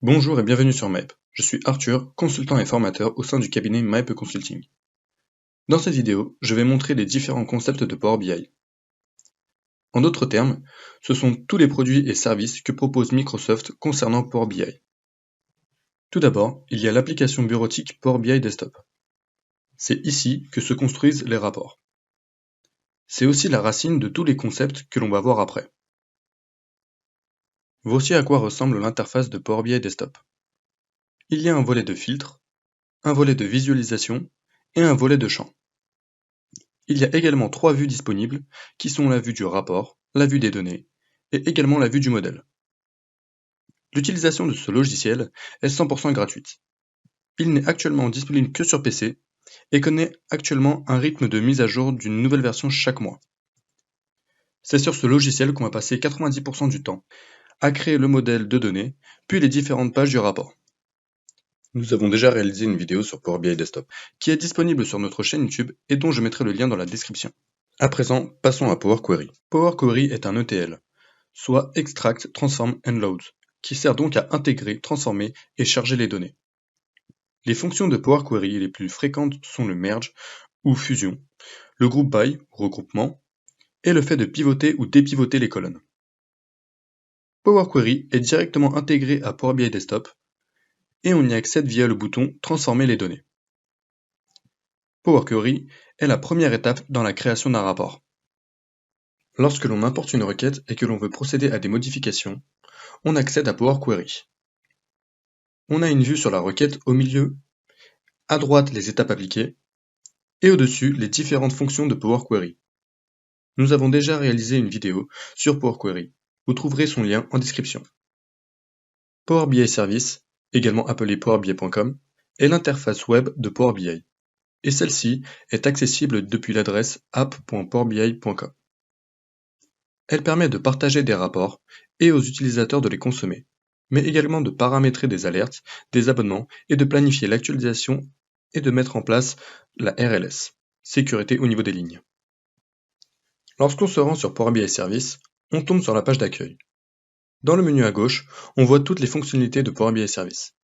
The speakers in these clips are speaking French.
Bonjour et bienvenue sur MAEP. Je suis Arthur, consultant et formateur au sein du cabinet MAEP Consulting. Dans cette vidéo, je vais montrer les différents concepts de Power BI. En d'autres termes, ce sont tous les produits et services que propose Microsoft concernant Power BI. Tout d'abord, il y a l'application bureautique Power BI Desktop. C'est ici que se construisent les rapports. C'est aussi la racine de tous les concepts que l'on va voir après. Voici à quoi ressemble l'interface de Power BI Desktop. Il y a un volet de filtre, un volet de visualisation et un volet de champ. Il y a également trois vues disponibles, qui sont la vue du rapport, la vue des données, et également la vue du modèle. L'utilisation de ce logiciel est 100% gratuite. Il n'est actuellement disponible que sur PC, et connaît actuellement un rythme de mise à jour d'une nouvelle version chaque mois. C'est sur ce logiciel qu'on va passer 90% du temps à créer le modèle de données, puis les différentes pages du rapport. Nous avons déjà réalisé une vidéo sur Power BI Desktop, qui est disponible sur notre chaîne YouTube et dont je mettrai le lien dans la description. À présent, passons à Power Query. Power Query est un ETL, soit Extract, Transform and Load, qui sert donc à intégrer, transformer et charger les données. Les fonctions de Power Query les plus fréquentes sont le merge ou fusion, le group by, regroupement, et le fait de pivoter ou dépivoter les colonnes. Power Query est directement intégré à Power BI Desktop et on y accède via le bouton Transformer les données. Power Query est la première étape dans la création d'un rapport. Lorsque l'on importe une requête et que l'on veut procéder à des modifications, on accède à Power Query. On a une vue sur la requête au milieu, à droite les étapes appliquées, et au-dessus les différentes fonctions de Power Query. Nous avons déjà réalisé une vidéo sur Power Query, vous trouverez son lien en description. Power BI Service, également appelé powerbi.com, est l'interface web de Power BI, et celle-ci est accessible depuis l'adresse app.powerbi.com. Elle permet de partager des rapports et aux utilisateurs de les consommer, mais également de paramétrer des alertes, des abonnements et de planifier l'actualisation et de mettre en place la RLS, sécurité au niveau des lignes. Lorsqu'on se rend sur Power BI Service, on tombe sur la page d'accueil. Dans le menu à gauche, on voit toutes les fonctionnalités de Power BI Service.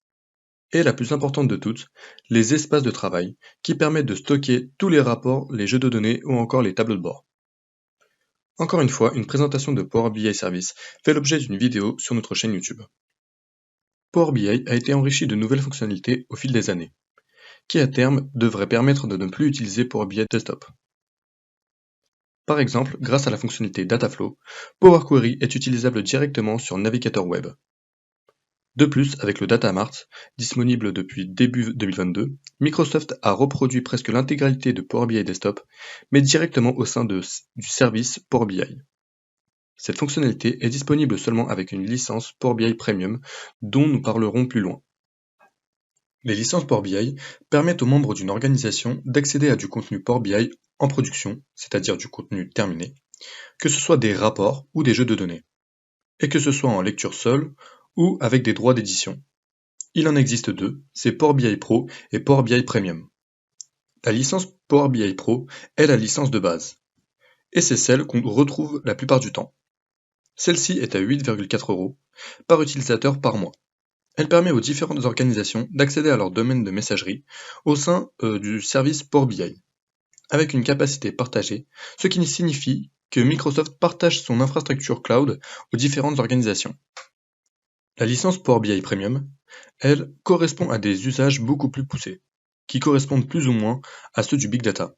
Et la plus importante de toutes, les espaces de travail, qui permettent de stocker tous les rapports, les jeux de données ou encore les tableaux de bord. Encore une fois, une présentation de Power BI Service fait l'objet d'une vidéo sur notre chaîne YouTube. Power BI a été enrichi de nouvelles fonctionnalités au fil des années, qui à terme devraient permettre de ne plus utiliser Power BI Desktop. Par exemple, grâce à la fonctionnalité Dataflow, Power Query est utilisable directement sur navigateur web. De plus, avec le Data Mart, disponible depuis début 2022, Microsoft a reproduit presque l'intégralité de Power BI Desktop, mais directement au sein du service Power BI. Cette fonctionnalité est disponible seulement avec une licence Power BI Premium, dont nous parlerons plus loin. Les licences Power BI permettent aux membres d'une organisation d'accéder à du contenu Power BI en production, c'est-à-dire du contenu terminé, que ce soit des rapports ou des jeux de données, et que ce soit en lecture seule ou avec des droits d'édition. Il en existe deux, c'est Power BI Pro et Power BI Premium. La licence Power BI Pro est la licence de base, et c'est celle qu'on retrouve la plupart du temps. Celle-ci est à 8,4 € par utilisateur par mois. Elle permet aux différentes organisations d'accéder à leur domaine de messagerie au sein du service Power BI, avec une capacité partagée, ce qui signifie que Microsoft partage son infrastructure cloud aux différentes organisations. La licence Power BI Premium, elle, correspond à des usages beaucoup plus poussés, qui correspondent plus ou moins à ceux du Big Data.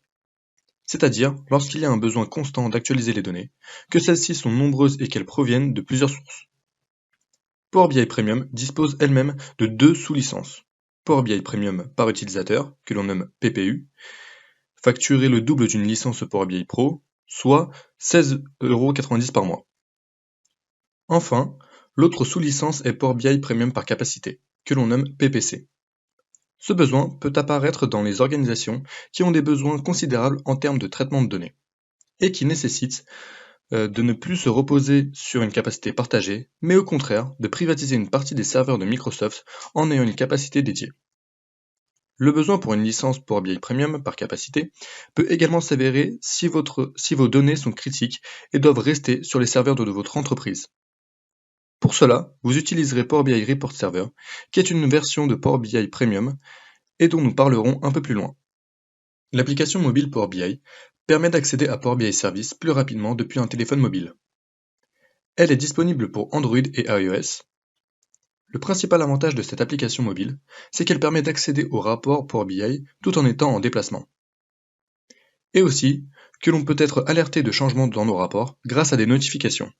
C'est-à-dire lorsqu'il y a un besoin constant d'actualiser les données, que celles-ci sont nombreuses et qu'elles proviennent de plusieurs sources. Power BI Premium dispose elle-même de deux sous-licences. Power BI Premium par utilisateur, que l'on nomme PPU, facturé le double d'une licence Power BI Pro, soit 16,90 € par mois. Enfin, l'autre sous-licence est Power BI Premium par capacité, que l'on nomme PPC. Ce besoin peut apparaître dans les organisations qui ont des besoins considérables en termes de traitement de données, et qui nécessitent de ne plus se reposer sur une capacité partagée, mais au contraire de privatiser une partie des serveurs de Microsoft en ayant une capacité dédiée. Le besoin pour une licence Power BI Premium par capacité peut également s'avérer si vos données sont critiques et doivent rester sur les serveurs de votre entreprise. Pour cela, vous utiliserez Power BI Report Server, qui est une version de Power BI Premium et dont nous parlerons un peu plus loin. L'application mobile Power BI permet d'accéder à Power BI Service plus rapidement depuis un téléphone mobile. Elle est disponible pour Android et iOS. Le principal avantage de cette application mobile, c'est qu'elle permet d'accéder aux rapports Power BI tout en étant en déplacement. Et aussi, que l'on peut être alerté de changements dans nos rapports grâce à des notifications.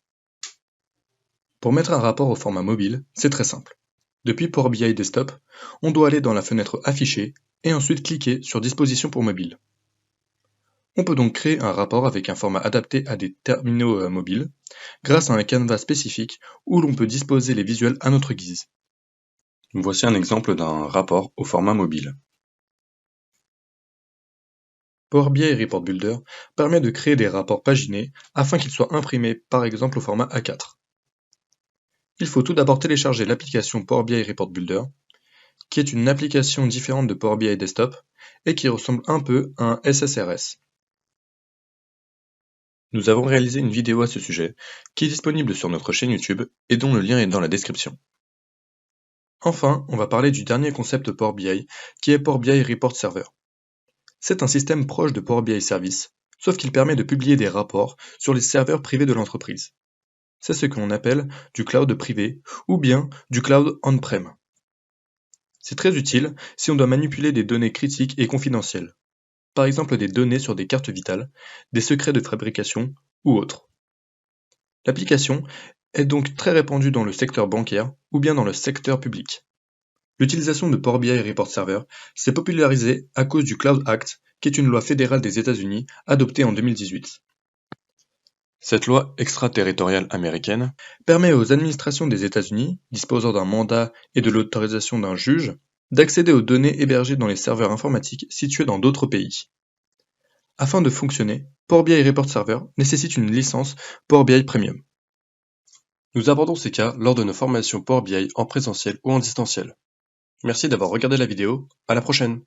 Pour mettre un rapport au format mobile, c'est très simple. Depuis Power BI Desktop, on doit aller dans la fenêtre Afficher et ensuite cliquer sur Disposition pour mobile. On peut donc créer un rapport avec un format adapté à des terminaux mobiles, grâce à un canevas spécifique où l'on peut disposer les visuels à notre guise. Voici un exemple d'un rapport au format mobile. Power BI Report Builder permet de créer des rapports paginés afin qu'ils soient imprimés par exemple au format A4. Il faut tout d'abord télécharger l'application Power BI Report Builder, qui est une application différente de Power BI Desktop et qui ressemble un peu à un SSRS. Nous avons réalisé une vidéo à ce sujet, qui est disponible sur notre chaîne YouTube et dont le lien est dans la description. Enfin, on va parler du dernier concept de Power BI, qui est Power BI Report Server. C'est un système proche de Power BI Service, sauf qu'il permet de publier des rapports sur les serveurs privés de l'entreprise. C'est ce qu'on appelle du cloud privé ou bien du cloud on-prem. C'est très utile si on doit manipuler des données critiques et confidentielles, par exemple des données sur des cartes vitales, des secrets de fabrication ou autres. L'application est donc très répandue dans le secteur bancaire ou bien dans le secteur public. L'utilisation de Power BI Report Server s'est popularisée à cause du Cloud Act, qui est une loi fédérale des États-Unis adoptée en 2018. Cette loi extraterritoriale américaine permet aux administrations des États-Unis, disposant d'un mandat et de l'autorisation d'un juge, d'accéder aux données hébergées dans les serveurs informatiques situés dans d'autres pays. Afin de fonctionner, Power BI Report Server nécessite une licence Power BI Premium. Nous abordons ces cas lors de nos formations Power BI en présentiel ou en distanciel. Merci d'avoir regardé la vidéo, à la prochaine!